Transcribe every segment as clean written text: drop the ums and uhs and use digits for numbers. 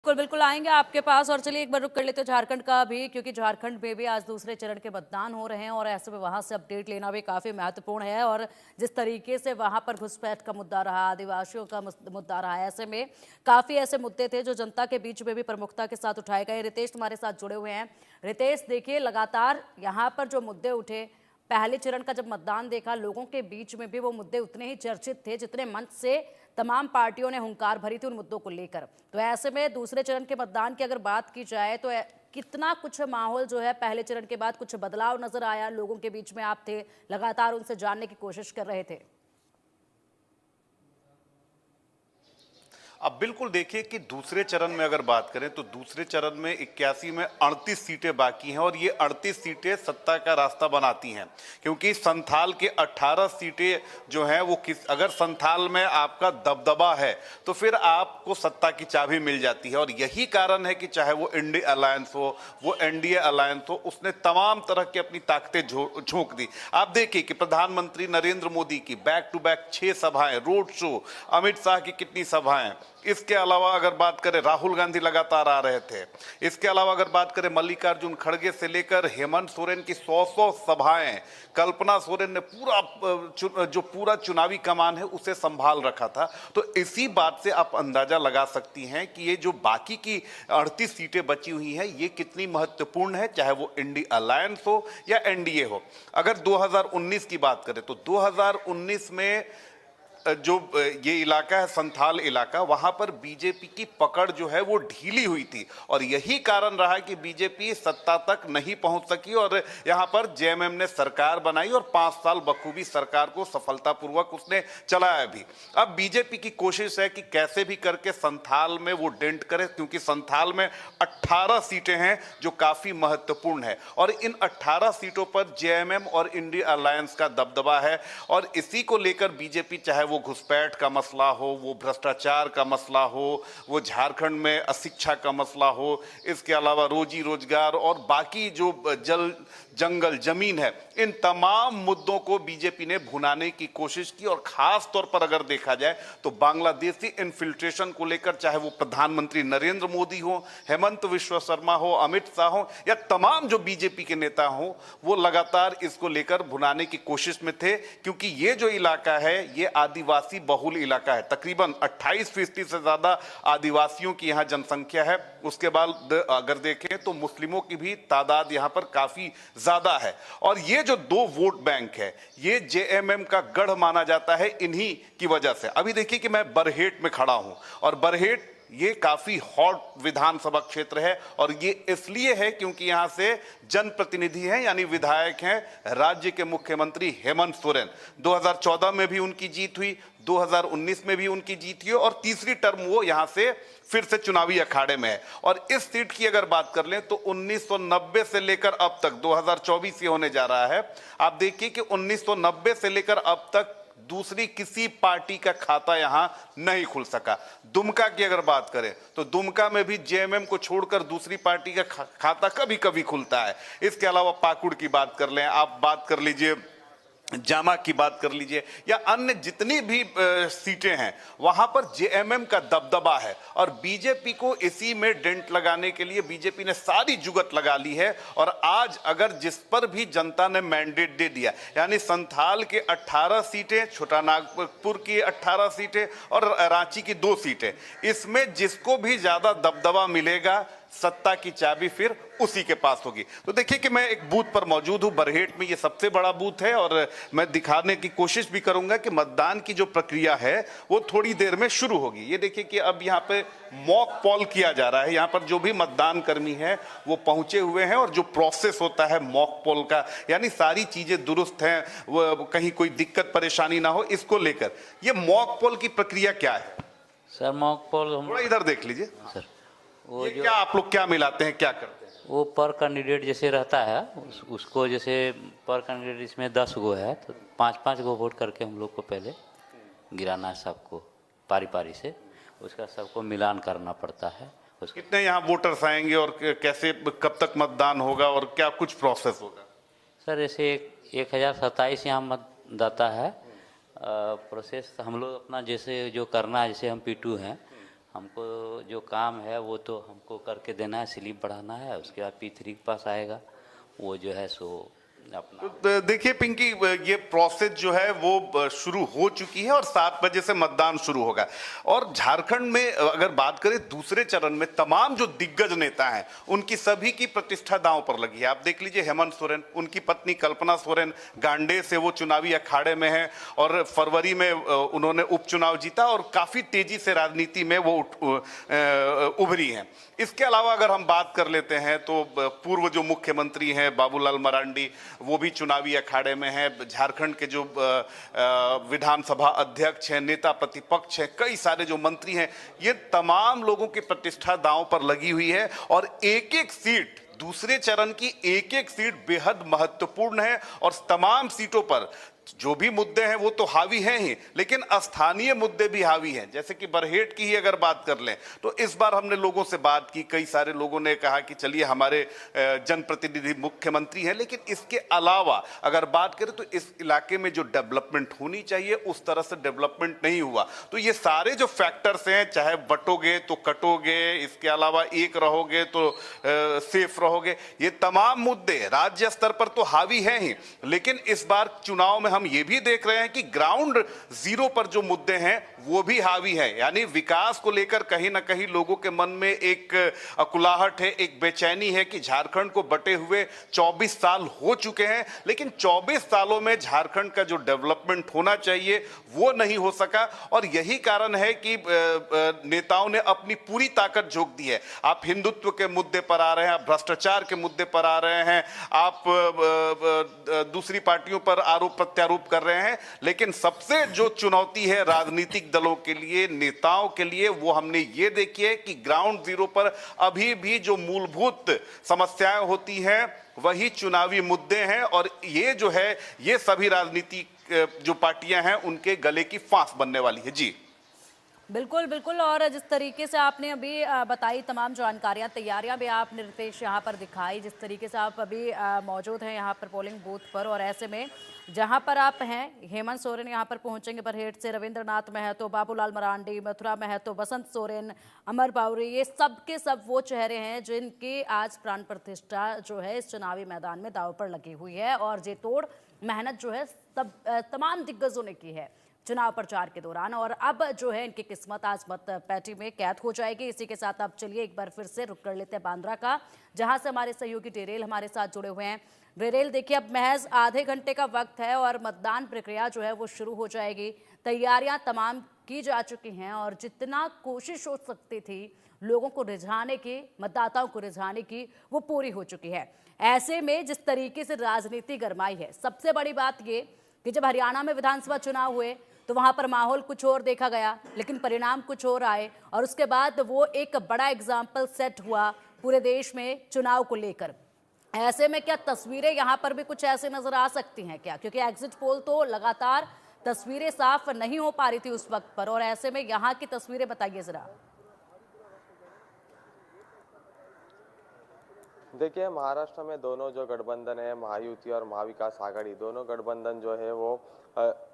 बिल्कुल बिल्कुल आएंगे आपके पास। और चलिए एक बार रुक कर लेते हैं झारखंड का भी, क्योंकि झारखंड में भी आज दूसरे चरण के मतदान हो रहे हैं और ऐसे में वहां से अपडेट लेना भी काफी महत्वपूर्ण है। और जिस तरीके से वहां पर घुसपैठ का मुद्दा रहा, आदिवासियों का मुद्दा रहा, ऐसे में काफी ऐसे मुद्दे थे जो जनता के बीच में भी प्रमुखता के साथ उठाए गए। रितेश तुम्हारे साथ जुड़े हुए हैं। रितेश, देखिए लगातार यहाँ पर जो मुद्दे उठे, पहले चरण का जब मतदान देखा, लोगों के बीच में भी वो मुद्दे उतने ही चर्चित थे जितने मंच से तमाम पार्टियों ने हुंकार भरी थी उन मुद्दों को लेकर। तो ऐसे में दूसरे चरण के मतदान की अगर बात की जाए तो कितना कुछ माहौल जो है पहले चरण के बाद कुछ बदलाव नजर आया? लोगों के बीच में आप थे, लगातार उनसे जानने की कोशिश कर रहे थे। अब बिल्कुल देखिए कि दूसरे चरण में अगर बात करें तो दूसरे चरण में 81 में 38 सीटें बाकी हैं और ये 38 सीटें सत्ता का रास्ता बनाती हैं, क्योंकि संथाल के 18 सीटें जो हैं वो अगर संथाल में आपका दबदबा है तो फिर आपको सत्ता की चाबी मिल जाती है। और यही कारण है कि चाहे वो इंडिया अलायंस हो, वो एनडीए अलायंस हो, उसने तमाम तरह की अपनी ताकतें झोंक दी। आप देखिए कि प्रधानमंत्री नरेंद्र मोदी की बैक टू बैक 6 सभाएं, रोड शो, अमित शाह की कितनी सभाएं, इसके अलावा अगर बात करें राहुल गांधी लगातार आ रहे थे, इसके अलावा अगर बात करें मल्लिकार्जुन खड़गे से लेकर हेमंत सोरेन की 100 सभाएं, कल्पना सोरेन ने पूरा चुनावी कमान है उसे संभाल रखा था। तो इसी बात से आप अंदाजा लगा सकती हैं कि ये जो बाकी की 38 सीटें बची हुई हैं ये कितनी महत्वपूर्ण है, चाहे वो इंडिया अलायंस हो या एनडीए हो। अगर 2019 की बात करें तो 2019 में जो ये इलाका है संथाल इलाका, वहां पर बीजेपी की पकड़ जो है वो ढीली हुई थी और यही कारण रहा कि बीजेपी सत्ता तक नहीं पहुंच सकी और यहां पर जेएमएम ने सरकार बनाई और 5 साल बखूबी सरकार को सफलतापूर्वक उसने चलाया भी। अब बीजेपी की कोशिश है कि कैसे भी करके संथाल में वो डेंट करे, क्योंकि संथाल में 18 सीटें हैं जो काफी महत्वपूर्ण है और इन 18 सीटों पर जेएमएम और इंडिया अलायंस का दबदबा है। और इसी को लेकर बीजेपी, चाहे वो घुसपैठ का मसला हो, वो भ्रष्टाचार का मसला हो, वो झारखंड में अशिक्षा का मसला हो, इसके अलावा रोजी रोजगार और बाकी जो जल जंगल जमीन है, इन तमाम मुद्दों को बीजेपी ने भुनाने की कोशिश की। और खास तौर पर अगर देखा जाए तो बांग्लादेशी इन्फिल्ट्रेशन को लेकर, चाहे वो प्रधानमंत्री नरेंद्र मोदी हो, हेमंत विश्व शर्मा हो, अमित शाह हो या तमाम जो बीजेपी के नेता हो, वो लगातार इसको लेकर भुनाने की कोशिश में थे, क्योंकि ये जो इलाका है ये आदिवासी बहुल इलाका है। तकरीबन 28% से ज्यादा आदिवासियों की यहाँ जनसंख्या है। उसके बाद अगर देखें तो मुस्लिमों की भी तादाद यहाँ पर काफी ज्यादा है और ये जो 2 वोट बैंक है ये जेएमएम का गढ़ माना जाता है इन्हीं की वजह से। अभी देखिए कि मैं बरहेट में खड़ा हूं और बरहेट ये काफी हॉट विधानसभा क्षेत्र है और ये इसलिए है क्योंकि यहां से जनप्रतिनिधि हैं, यानी विधायक हैं राज्य के मुख्यमंत्री हेमंत सोरेन। 2014 में भी उनकी जीत हुई, 2019 में भी उनकी जीत हुई और तीसरी टर्म वो यहां से फिर से चुनावी अखाड़े में है। और इस सीट की अगर बात कर लें तो 1990 से लेकर अब तक 2024 ये होने जा रहा है। आप देखिए कि 1990 से लेकर अब तक दूसरी किसी पार्टी का खाता यहां नहीं खुल सका। दुमका की अगर बात करें तो दुमका में भी जेएमएम को छोड़कर दूसरी पार्टी का खाता कभी कभी खुलता है। इसके अलावा पाकुड़ की बात कर लें, आप बात कर लीजिए जामा की बात कर लीजिए या अन्य जितनी भी सीटें हैं वहां पर जेएमएम का दबदबा है और बीजेपी को इसी में डेंट लगाने के लिए बीजेपी ने सारी जुगत लगा ली है। और आज अगर जिस पर भी जनता ने मैंडेट दे दिया, यानी संथाल के 18 सीटें, छोटा नागपुर की 18 सीटें और रांची की 2 सीटें, इसमें जिसको भी ज्यादा दबदबा मिलेगा सत्ता की चाबी फिर उसी के पास होगी। तो देखिए कि मैं एक बूथ पर मौजूद हूं, बरहेट में ये सबसे बड़ा बूथ है और मैं दिखाने की कोशिश भी करूंगा कि मतदान की जो प्रक्रिया है वो थोड़ी देर में शुरू होगी। ये देखिए कि अब यहाँ पे मॉक पोल किया जा रहा है। यहाँ पर जो भी मतदान कर्मी है वो पहुंचे हुए हैं और जो प्रोसेस होता है मॉक पोल का, यानी सारी चीजें दुरुस्त हैं, वो कहीं कोई दिक्कत परेशानी ना हो, इसको लेकर ये मॉक पोल की प्रक्रिया क्या है? सर मॉक पोल थोड़ा इधर देख लीजिए सर, वो जो क्या आप लोग क्या मिलाते हैं, क्या करते हैं? वो पर कैंडिडेट जैसे रहता है उसको, जैसे पर कैंडिडेट इसमें 10 गो है तो 5-5 गो वोट करके हम लोग को पहले गिराना है सबको पारी पारी से, उसका सबको मिलान करना पड़ता है। कितने यहाँ वोटर्स आएंगे और कैसे कब तक मतदान होगा और क्या कुछ प्रोसेस होगा? सर जैसे 1027 यहाँ मतदाता है। प्रोसेस हम लोग अपना जैसे जो करना है, जैसे हम P2 हैं हमको जो काम है वो तो हमको करके देना है, स्लिप बढ़ाना है, उसके बाद P3 के पास आएगा, वो जो है सो अपना। तो देखिए पिंकी, ये प्रोसेस जो है वो शुरू हो चुकी है और 7 बजे से मतदान शुरू होगा। और झारखंड में अगर बात करें दूसरे चरण में, तमाम जो दिग्गज नेता हैं उनकी सभी की प्रतिष्ठा दांव पर लगी है। आप देख लीजिए हेमंत सोरेन, उनकी पत्नी कल्पना सोरेन गांडे से वो चुनावी अखाड़े में है और फरवरी में उन्होंने उपचुनाव जीता और काफी तेजी से राजनीति में वो उभरी हैं। इसके अलावा अगर हम बात कर लेते हैं तो पूर्व जो मुख्यमंत्री हैं बाबूलाल मरांडी, वो भी चुनावी अखाड़े में हैं। झारखंड के जो विधानसभा अध्यक्ष हैं, नेता प्रतिपक्ष हैं, कई सारे जो मंत्री हैं, ये तमाम लोगों की प्रतिष्ठा दांव पर लगी हुई है और एक एक सीट, दूसरे चरण की एक एक सीट बेहद महत्वपूर्ण है और तमाम सीटों पर जो भी मुद्दे हैं वो तो हावी हैं ही, लेकिन स्थानीय मुद्दे भी हावी हैं। जैसे कि बरहेट की ही अगर बात कर लें तो इस बार हमने लोगों से बात की, कई सारे लोगों ने कहा कि चलिए हमारे जनप्रतिनिधि मुख्यमंत्री हैं, लेकिन इसके अलावा अगर बात करें तो इस इलाके में जो डेवलपमेंट होनी चाहिए उस तरह से डेवलपमेंट नहीं हुआ। तो ये सारे जो फैक्टर्स हैं, चाहे बटोगे तो कटोगे, इसके अलावा एक रहोगे तो सेफ रहोगे, ये तमाम मुद्दे राज्य स्तर पर तो हावी हैं ही, लेकिन इस बार चुनाव में हम ये भी देख रहे हैं कि ग्राउंड जीरो पर जो मुद्दे हैं वो भी हावी है। यानी विकास को लेकर कहीं ना कहीं लोगों के मन में एक अकुलाहट है, एक बेचैनी है कि झारखंड को बटे हुए 24 साल हो चुके हैं, लेकिन 24 सालों में झारखंड का जो डेवलपमेंट होना चाहिए वो नहीं हो सका। और यही कारण है कि नेताओं ने अपनी पूरी ताकत झोंक दी है। आप हिंदुत्व के मुद्दे पर आ रहे हैं, आप भ्रष्टाचार के मुद्दे पर आ रहे हैं, आप दूसरी पार्टियों पर आरोप प्रत्यारोप कर रहे हैं, लेकिन सबसे जो चुनौती है राजनीतिक दलों के लिए, नेताओं के लिए, वो हमने ये देखी है कि ग्राउंड जीरो पर अभी भी जो मूलभूत समस्याएं होती हैं वही चुनावी मुद्दे हैं और ये जो है ये सभी राजनीतिक जो पार्टियां हैं उनके गले की फांस बनने वाली है। जी बिल्कुल बिल्कुल। और जिस तरीके से आपने अभी बताई तमाम जानकारियां, तैयारियां भी आपने रितेश यहाँ पर दिखाई, जिस तरीके से आप अभी मौजूद हैं यहाँ पर पोलिंग बूथ पर, और ऐसे में जहाँ पर आप हैं, हेमंत सोरेन यहाँ पर पहुंचेंगे बरहेट से, रविंद्रनाथ महतो, बाबूलाल मरांडी, मथुरा महतो, बसंत सोरेन, अमर बावरी, ये सब के सब वो चेहरे हैं जिनकी आज प्राण प्रतिष्ठा जो है इस चुनावी मैदान में दांव पर लगी हुई है और जे तोड़ मेहनत जो है तमाम दिग्गजों ने की है चुनाव प्रचार के दौरान। और अब जो है इनकी किस्मत आज मत पैटी में कैद हो जाएगी। इसी के साथ आप चलिए एक बार फिर से रुक कर लेते हैं बांद्रा का, जहां से हमारे सहयोगी डेरेल हमारे साथ जुड़े हुए हैं। डेरेल, देखिए अब महज आधे घंटे का वक्त है और मतदान प्रक्रिया जो है वो शुरू हो जाएगी। तैयारियां तमाम की जा चुकी हैं और जितना कोशिश हो सकती थी लोगों को रिझाने की, मतदाताओं को रिझाने की, वो पूरी हो चुकी है। ऐसे में जिस तरीके से राजनीति गरमाई है, सबसे बड़ी बात ये कि जब हरियाणा में विधानसभा चुनाव हुए तो वहां पर माहौल कुछ और देखा गया, लेकिन परिणाम कुछ और आए और उसके बाद वो एक बड़ा एग्जाम्पल सेट हुआ पूरे देश में चुनाव को लेकर। ऐसे में क्या तस्वीरें यहां पर भी कुछ ऐसे नजर आ सकती हैं क्या? क्योंकि एग्जिट पोल तो लगातार तस्वीरें साफ नहीं हो पा रही थी उस वक्त पर, और ऐसे में यहाँ की तस्वीरें बताइए जरा। देखिए, महाराष्ट्र में दोनों जो गठबंधन है, महायुति और महाविकास आघाड़ी, दोनों गठबंधन जो है वो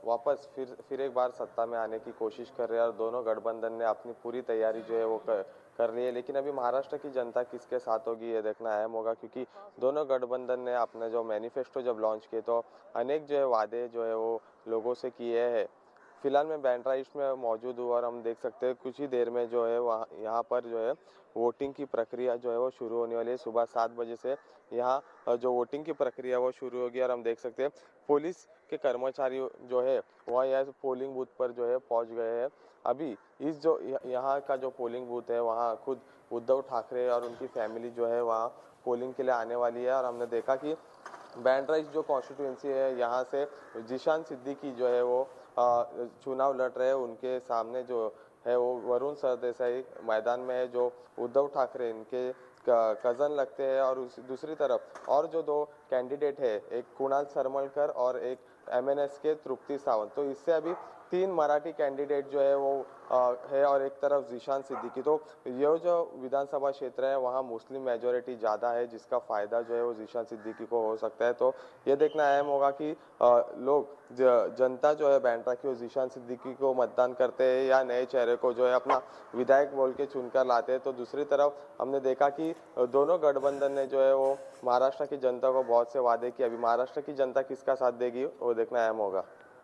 वापस फिर एक बार सत्ता में आने की कोशिश कर रहे हैं और दोनों गठबंधन ने अपनी पूरी तैयारी जो है वो कर ली है। लेकिन अभी महाराष्ट्र की जनता किसके साथ होगी ये देखना अहम होगा, क्योंकि दोनों गठबंधन ने अपने जो मैनिफेस्टो जब लॉन्च किए तो अनेक जो है वादे जो है वो लोगों से किए हैं। फिलहाल मैं बांद्रा ईस्ट में मौजूद हूँ और हम देख सकते हैं कुछ ही देर में जो है वहाँ यहाँ पर जो है वोटिंग की प्रक्रिया जो है वो शुरू होने वाली है। सुबह 7 बजे से यहाँ जो वोटिंग की प्रक्रिया वो शुरू होगी और हम देख सकते हैं पुलिस के कर्मचारी जो है वह यहाँ पोलिंग बूथ पर जो है पहुँच गए हैं। अभी इस जो यहाँ का जो पोलिंग बूथ है वहाँ खुद उद्धव ठाकरे और उनकी फैमिली जो है वहाँ पोलिंग के लिए आने वाली है और हमने देखा कि बांद्रा ईस्ट जो कॉन्स्टिट्यूएंसी है यहाँ से जिशान सिद्दीकी जो है वो चुनाव लड़ रहे हैं। उनके सामने जो है वो वरुण सरदेसाई मैदान में है जो उद्धव ठाकरे इनके कज़न लगते हैं। और दूसरी तरफ और जो दो कैंडिडेट है, एक कुणाल सरमलकर और एक MNS के तृप्ति सावंत, तो इससे अभी तीन मराठी कैंडिडेट जो है वो है और एक तरफ जीशान सिद्दीकी। तो ये जो विधानसभा क्षेत्र है वहाँ मुस्लिम मेजोरिटी ज़्यादा है, जिसका फ़ायदा जो है वो जीशान सिद्दीकी को हो सकता है। तो ये देखना अहम होगा कि लोग जनता जो है बैंड्रा की वो जीशान सिद्दीकी को मतदान करते हैं या नए चेहरे को जो है अपना विधायक बोल के चुनकर लाते हैं। तो दूसरी तरफ हमने देखा कि दोनों गठबंधन ने जो है वो महाराष्ट्र की जनता को बहुत से वादे किए। अभी महाराष्ट्र की जनता किसका साथ देगी वो देखना अहम होगा।